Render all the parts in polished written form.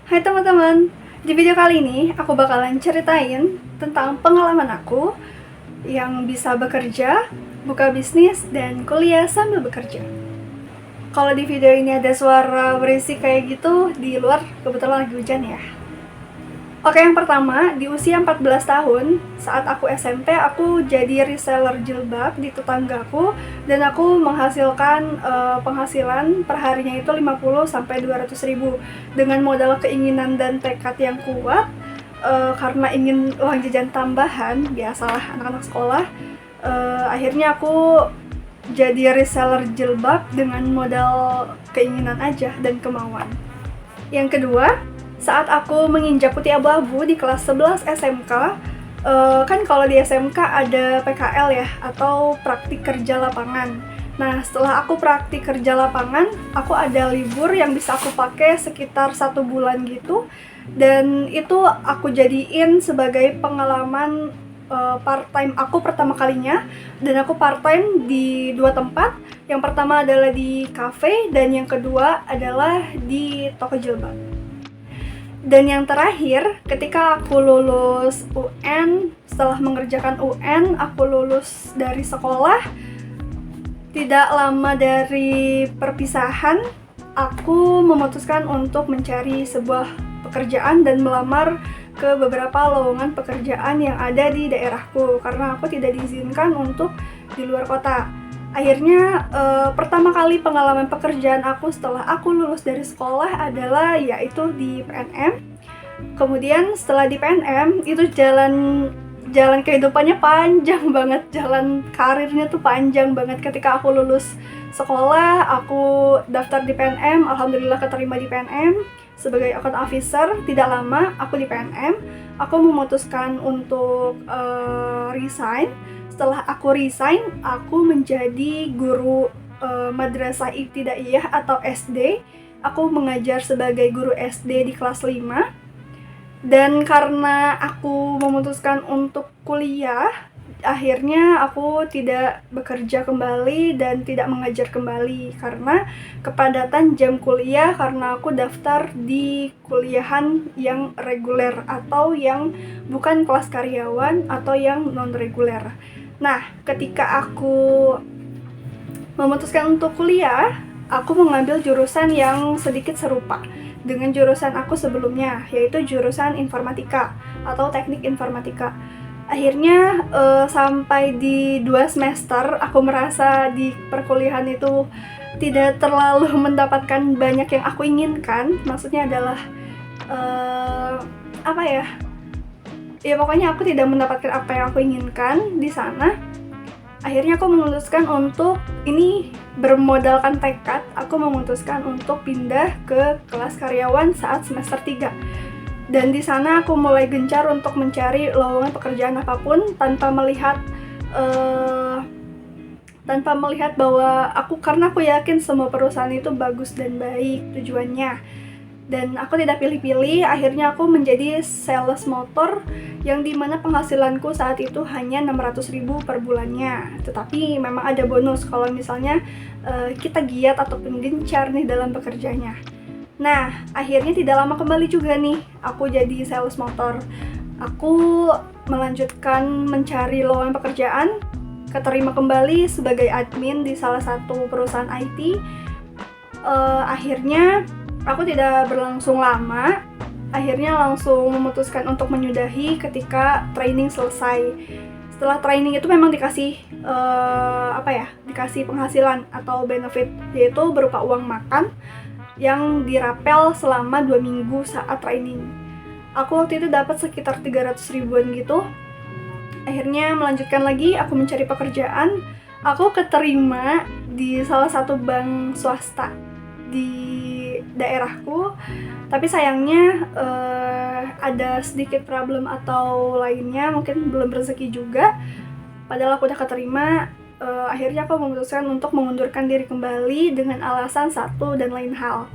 Hai teman-teman, di video kali ini aku bakalan ceritain tentang pengalaman aku yang bisa bekerja, buka bisnis, dan kuliah sambil bekerja. Kalau di video ini ada suara berisik kayak gitu, di luar kebetulan lagi hujan ya. Oke, yang pertama, di usia 14 tahun, saat aku SMP, aku jadi reseller jilbab di tetanggaku dan aku menghasilkan penghasilan perharinya itu 50-200 ribu dengan modal keinginan dan tekad yang kuat. Karena ingin uang jajan tambahan, biasalah anak-anak sekolah, akhirnya aku jadi reseller jilbab dengan modal keinginan aja dan kemauan. Yang kedua, saat aku menginjak putih abu-abu di kelas 11 SMK, kan kalau di SMK ada PKL ya, atau praktik kerja lapangan. Nah, setelah aku praktik kerja lapangan, aku ada libur yang bisa aku pakai sekitar 1 bulan gitu, dan itu aku jadiin sebagai pengalaman part-time aku pertama kalinya, dan aku part-time di 2 tempat. Yang pertama adalah di cafe, dan yang kedua adalah di toko jilbab. Dan yang terakhir, ketika aku lulus UN, setelah mengerjakan UN, aku lulus dari sekolah. Tidak lama dari perpisahan, aku memutuskan untuk mencari sebuah pekerjaan dan melamar ke beberapa lowongan pekerjaan yang ada di daerahku, karena aku tidak diizinkan untuk di luar kota. Akhirnya pertama kali pengalaman pekerjaan aku setelah aku lulus dari sekolah adalah yaitu di PNM. Kemudian setelah di PNM itu jalan kehidupannya panjang banget, jalan karirnya tuh panjang banget. Ketika aku lulus sekolah, aku daftar di PNM, alhamdulillah keterima di PNM sebagai account officer. Tidak lama aku di PNM, aku memutuskan untuk resign. Setelah aku resign, aku menjadi guru madrasah ibtidaiyah atau SD. Aku mengajar sebagai guru SD di kelas 5. Dan karena aku memutuskan untuk kuliah, akhirnya aku tidak bekerja kembali dan tidak mengajar kembali karena kepadatan jam kuliah, karena aku daftar di kuliahan yang reguler atau yang bukan kelas karyawan atau yang non-reguler. Nah, ketika aku memutuskan untuk kuliah, aku mengambil jurusan yang sedikit serupa dengan jurusan aku sebelumnya, yaitu jurusan informatika atau teknik informatika. Akhirnya sampai di 2 semester, aku merasa di perkuliahan itu tidak terlalu mendapatkan banyak yang aku inginkan. Maksudnya adalah apa ya? Ya pokoknya aku tidak mendapatkan apa yang aku inginkan di sana. Akhirnya aku memutuskan untuk ini bermodalkan tekad, aku memutuskan untuk pindah ke kelas karyawan saat semester 3. Dan di sana aku mulai gencar untuk mencari lowongan pekerjaan apapun tanpa melihat bahwa karena aku yakin semua perusahaan itu bagus dan baik tujuannya. Dan aku tidak pilih-pilih, akhirnya aku menjadi sales motor yang dimana penghasilanku saat itu hanya 600 ribu per bulannya. Tetapi memang ada bonus kalau misalnya kita giat ataupun gencar nih dalam bekerjanya. Nah, akhirnya tidak lama kembali juga nih aku jadi sales motor. Aku melanjutkan mencari lowongan pekerjaan, keterima kembali sebagai admin di salah satu perusahaan IT. Akhirnya aku tidak berlangsung lama, akhirnya langsung memutuskan untuk menyudahi ketika training selesai. Setelah training itu memang dikasih dikasih penghasilan atau benefit, yaitu berupa uang makan yang dirapel selama 2 minggu saat training. Aku waktu itu dapat sekitar 300 ribuan gitu. Akhirnya melanjutkan lagi, aku mencari pekerjaan. Aku keterima di salah satu bank swasta di daerahku, tapi sayangnya ada sedikit problem atau lainnya, mungkin belum rezeki juga. Padahal aku udah keterima. Akhirnya aku memutuskan untuk mengundurkan diri kembali dengan alasan satu dan lain hal.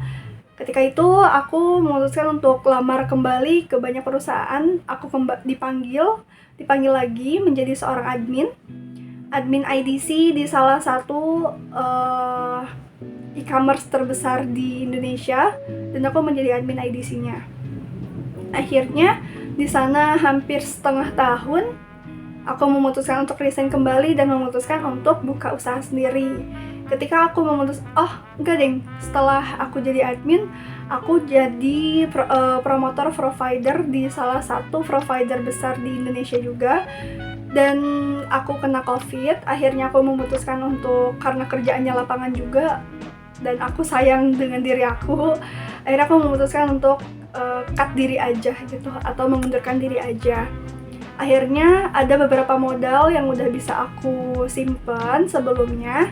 Ketika itu aku memutuskan untuk lamar kembali ke banyak perusahaan. Aku dipanggil lagi menjadi seorang admin IDC di salah satu e-commerce terbesar di Indonesia, dan aku menjadi admin IDC-nya. Akhirnya di sana hampir setengah tahun aku memutuskan untuk resign kembali dan memutuskan untuk buka usaha sendiri. Ketika aku enggak deng, setelah aku jadi admin, aku jadi promotor provider di salah satu provider besar di Indonesia juga. Dan aku kena COVID, akhirnya aku memutuskan untuk, karena kerjaannya lapangan juga, dan aku sayang dengan diri aku, akhirnya aku memutuskan untuk cut diri aja gitu, atau mengundurkan diri aja. Akhirnya ada beberapa modal yang udah bisa aku simpan sebelumnya.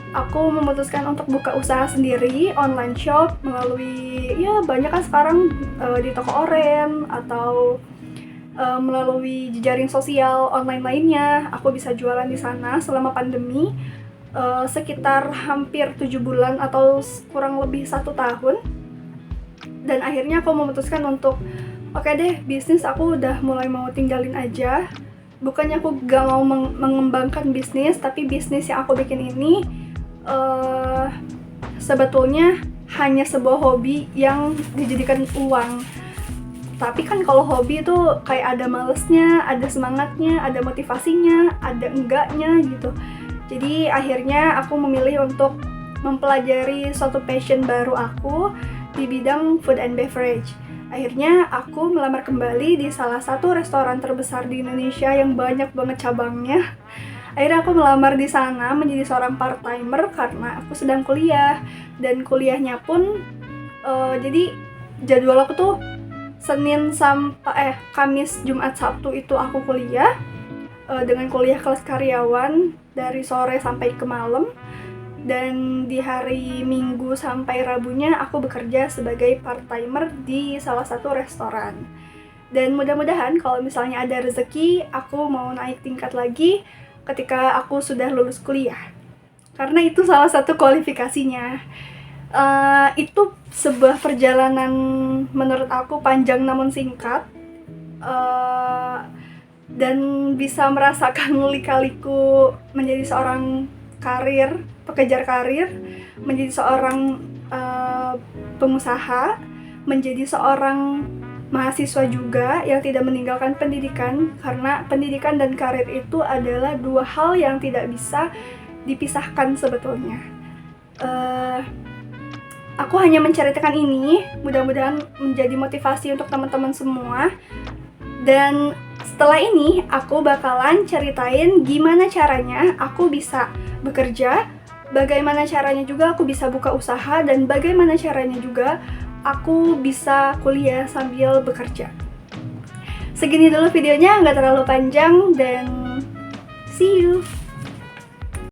Aku memutuskan untuk buka usaha sendiri, online shop, melalui, ya banyak kan sekarang di toko oren atau melalui jejaring sosial online lainnya. Aku bisa jualan di sana selama pandemi sekitar hampir 7 bulan atau kurang lebih 1 tahun. Dan akhirnya aku memutuskan untuk oke deh, bisnis aku udah mulai mau tinggalin aja. Bukannya aku gak mau mengembangkan bisnis, tapi bisnis yang aku bikin ini sebetulnya hanya sebuah hobi yang dijadikan uang. Tapi kan kalau hobi itu kayak ada malesnya, ada semangatnya, ada motivasinya, ada enggaknya gitu. Jadi akhirnya aku memilih untuk mempelajari suatu passion baru aku di bidang food and beverage. Akhirnya aku melamar kembali di salah satu restoran terbesar di Indonesia yang banyak banget cabangnya. Akhirnya aku melamar di sana menjadi seorang part-timer karena aku sedang kuliah. Dan kuliahnya pun, jadi jadwal aku tuh Kamis, Jumat, Sabtu itu aku kuliah. Dengan kuliah kelas karyawan dari sore sampai ke malam. Dan di hari Minggu sampai Rabunya aku bekerja sebagai part-timer di salah satu restoran. Dan mudah-mudahan kalau misalnya ada rezeki, aku mau naik tingkat lagi ketika aku sudah lulus kuliah. Karena itu salah satu kualifikasinya. Itu sebuah perjalanan menurut aku panjang namun singkat. Dan bisa merasakan lika-liku menjadi seorang pekejar karir, menjadi seorang pengusaha, menjadi seorang mahasiswa juga yang tidak meninggalkan pendidikan, karena pendidikan dan karir itu adalah dua hal yang tidak bisa dipisahkan sebetulnya. Aku hanya menceritakan ini, mudah-mudahan menjadi motivasi untuk teman-teman semua. Dan setelah ini aku bakalan ceritain gimana caranya aku bisa bekerja, bagaimana caranya juga aku bisa buka usaha, dan bagaimana caranya juga aku bisa kuliah sambil bekerja. Segini dulu videonya, nggak terlalu panjang, dan see you!